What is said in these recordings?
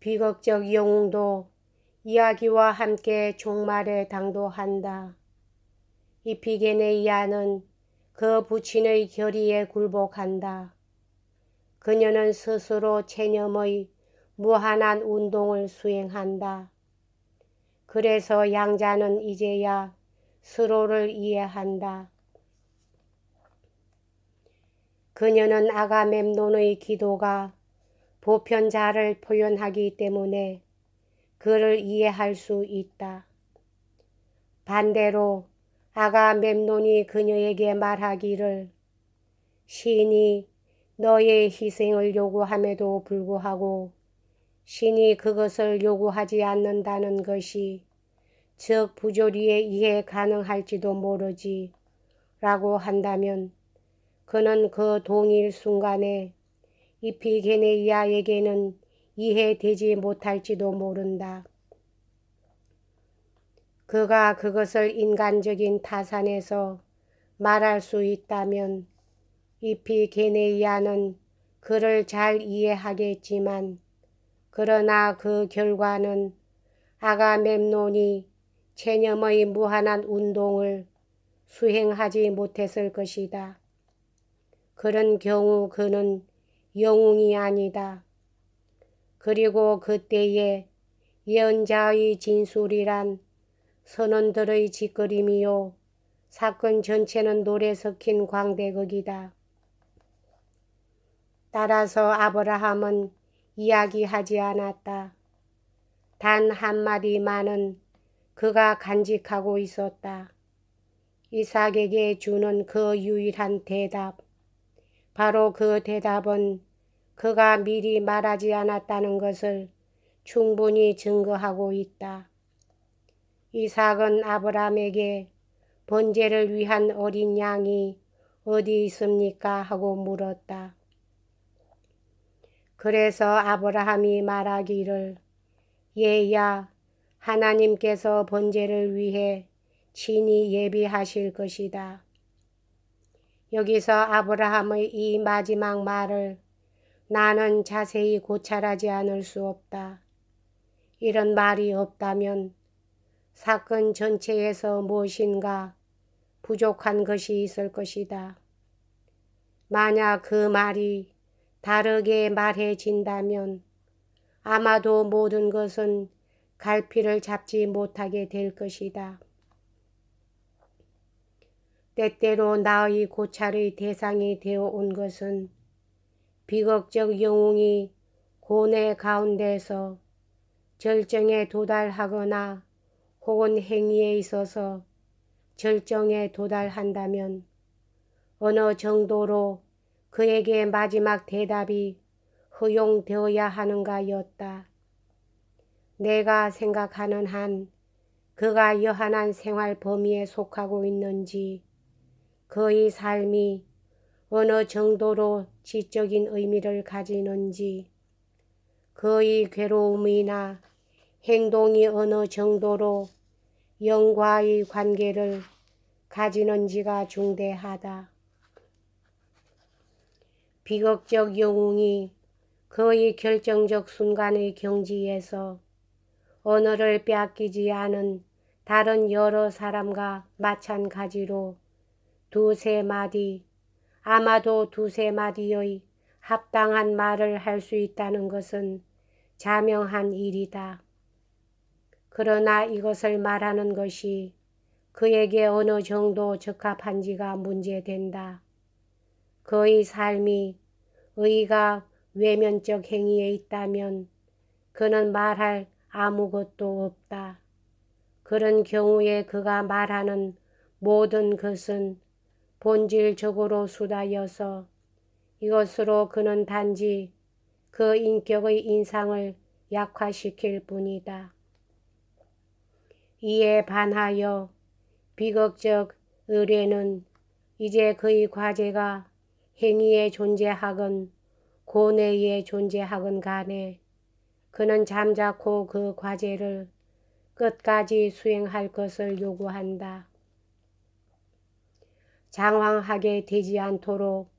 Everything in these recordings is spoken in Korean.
비극적 영웅도 이야기와 함께 종말에 당도한다. 이피게네이아는 그 부친의 결의에 굴복한다. 그녀는 스스로 체념의 무한한 운동을 수행한다. 그래서 양자는 이제야 서로를 이해한다. 그녀는 아가멤논의 기도가 보편자를 표현하기 때문에 그를 이해할 수 있다. 반대로 아가멤논이 그녀에게 말하기를 신이 너의 희생을 요구함에도 불구하고 신이 그것을 요구하지 않는다는 것이 즉 부조리에 이해 가능할지도 모르지 라고 한다면 그는 그 동일 순간에 이피게네이아에게는 이해되지 못할지도 모른다. 그가 그것을 인간적인 타산에서 말할 수 있다면 이피게네이아는 그를 잘 이해하겠지만 그러나 그 결과는 아가멤논이 체념의 무한한 운동을 수행하지 못했을 것이다. 그런 경우 그는 영웅이 아니다. 그리고 그때의 예언자의 진술이란 선원들의 짓거림이요 사건 전체는 노래 섞인 광대극이다. 따라서 아브라함은 이야기하지 않았다. 단 한마디만은 그가 간직하고 있었다. 이삭에게 주는 그 유일한 대답. 바로 그 대답은 그가 미리 말하지 않았다는 것을 충분히 증거하고 있다. 이삭은 아브라함에게 번제를 위한 어린 양이 어디 있습니까? 하고 물었다. 그래서 아브라함이 말하기를 얘야 하나님께서 번제를 위해 친히 예비하실 것이다. 여기서 아브라함의 이 마지막 말을 나는 자세히 고찰하지 않을 수 없다. 이런 말이 없다면 사건 전체에서 무엇인가 부족한 것이 있을 것이다. 만약 그 말이 다르게 말해진다면 아마도 모든 것은 갈피를 잡지 못하게 될 것이다. 때때로 나의 고찰의 대상이 되어 온 것은 비극적 영웅이 고뇌 가운데서 절정에 도달하거나 혹은 행위에 있어서 절정에 도달한다면 어느 정도로 그에게 마지막 대답이 허용되어야 하는가였다. 내가 생각하는 한 그가 여한한 생활 범위에 속하고 있는지 그의 삶이 어느 정도로 지적인 의미를 가지는지 그의 괴로움이나 행동이 어느 정도로 영과의 관계를 가지는지가 중대하다. 비극적 영웅이 그의 결정적 순간의 경지에서 언어를 빼앗기지 않은 다른 여러 사람과 마찬가지로 두세 마디, 아마도 두세 마디의 합당한 말을 할 수 있다는 것은 자명한 일이다. 그러나 이것을 말하는 것이 그에게 어느 정도 적합한지가 문제된다. 그의 삶이 의가 외면적 행위에 있다면 그는 말할 아무것도 없다. 그런 경우에 그가 말하는 모든 것은 본질적으로 수다여서 이것으로 그는 단지 그 인격의 인상을 약화시킬 뿐이다. 이에 반하여 비극적 의뢰는 이제 그의 과제가 행위에 존재하건 고뇌에 존재하건 간에 그는 잠자코 그 과제를 끝까지 수행할 것을 요구한다. 장황하게 되지 않도록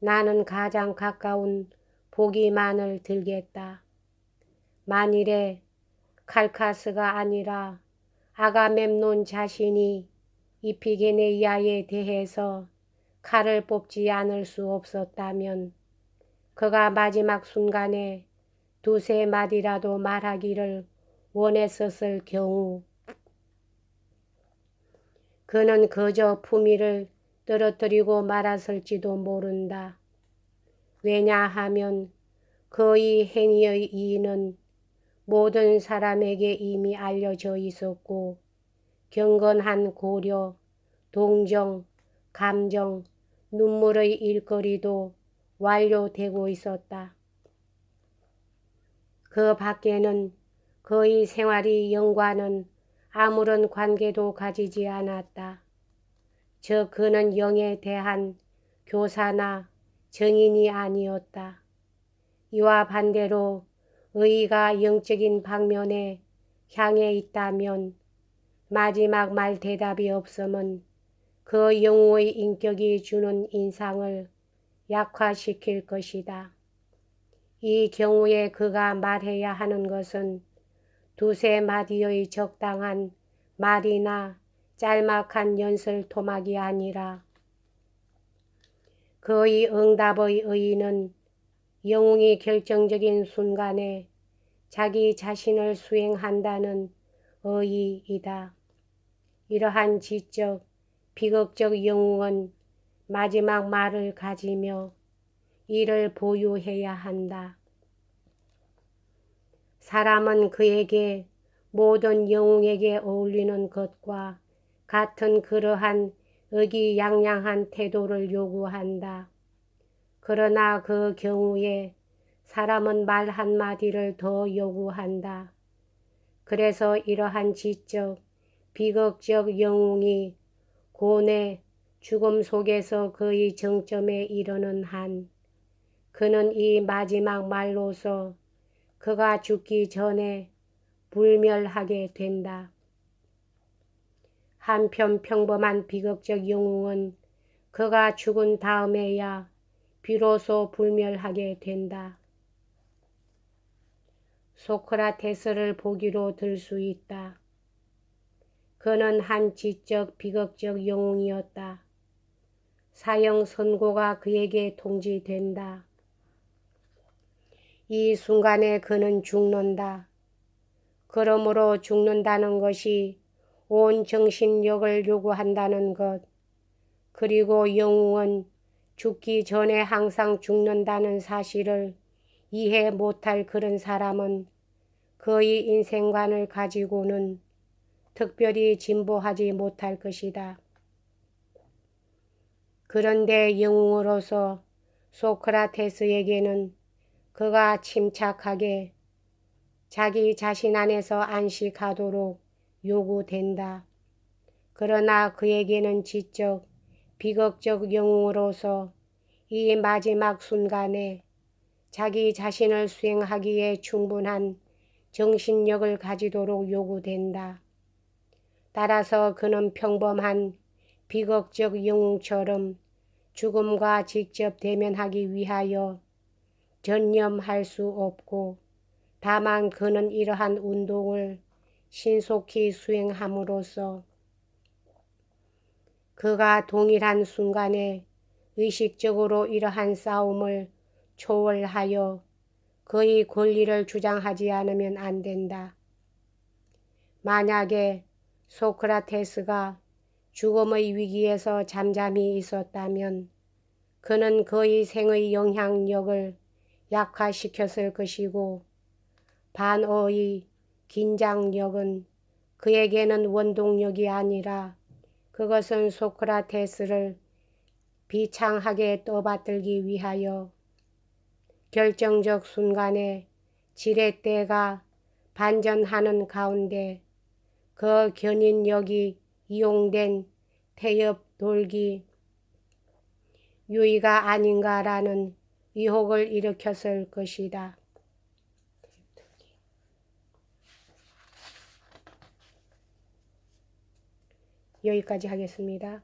나는 가장 가까운 보기만을 들겠다. 만일에 칼카스가 아니라 아가멤논 자신이 이피게네이아에 대해서 칼을 뽑지 않을 수 없었다면 그가 마지막 순간에 두세 마디라도 말하기를 원했었을 경우 그는 그저 품위를 떨어뜨리고 말았을지도 모른다. 왜냐하면 그의 행위의 이유는 모든 사람에게 이미 알려져 있었고 경건한 고려, 동정, 감정, 눈물의 일거리도 완료되고 있었다. 그 밖에는 그의 생활이 영과는 아무런 관계도 가지지 않았다. 즉 그는 영에 대한 교사나 정인이 아니었다. 이와 반대로 의의가 영적인 방면에 향해 있다면 마지막 말 대답이 없음은 그 영웅의 인격이 주는 인상을 약화시킬 것이다. 이 경우에 그가 말해야 하는 것은 두세 마디의 적당한 말이나 짤막한 연설 토막이 아니라 그의 응답의 의의는 영웅이 결정적인 순간에 자기 자신을 수행한다는 의의이다. 이러한 지적, 비극적 영웅은 마지막 말을 가지며 이를 보유해야 한다. 사람은 그에게 모든 영웅에게 어울리는 것과 같은 그러한 의기양양한 태도를 요구한다. 그러나 그 경우에 사람은 말 한마디를 더 요구한다. 그래서 이러한 지적, 비극적 영웅이 고뇌, 죽음 속에서 그의 정점에 이르는 한 그는 이 마지막 말로서 그가 죽기 전에 불멸하게 된다. 한편 평범한 비극적 영웅은 그가 죽은 다음에야 비로소 불멸하게 된다. 소크라테스를 보기로 들 수 있다. 그는 한 지적 비극적 영웅이었다. 사형 선고가 그에게 통지된다. 이 순간에 그는 죽는다. 그러므로 죽는다는 것이 온 정신력을 요구한다는 것, 그리고 영웅은 죽기 전에 항상 죽는다는 사실을 이해 못할 그런 사람은 그의 인생관을 가지고는 특별히 진보하지 못할 것이다. 그런데 영웅으로서 소크라테스에게는 그가 침착하게 자기 자신 안에서 안식하도록 요구된다. 그러나 그에게는 지적, 비극적 영웅으로서 이 마지막 순간에 자기 자신을 수행하기에 충분한 정신력을 가지도록 요구된다. 따라서 그는 평범한 비극적 영웅처럼 죽음과 직접 대면하기 위하여 전념할 수 없고 다만 그는 이러한 운동을 신속히 수행함으로써 그가 동일한 순간에 의식적으로 이러한 싸움을 초월하여 그의 권리를 주장하지 않으면 안 된다. 만약에 소크라테스가 죽음의 위기에서 잠잠히 있었다면 그는 그의 생의 영향력을 약화시켰을 것이고 반어의 긴장력은 그에게는 원동력이 아니라 그것은 소크라테스를 비창하게 떠받들기 위하여 결정적 순간에 지렛대가 반전하는 가운데 그 견인력이 이용된 태엽 돌기 유의가 아닌가라는 의혹을 일으켰을 것이다. 여기까지 하겠습니다.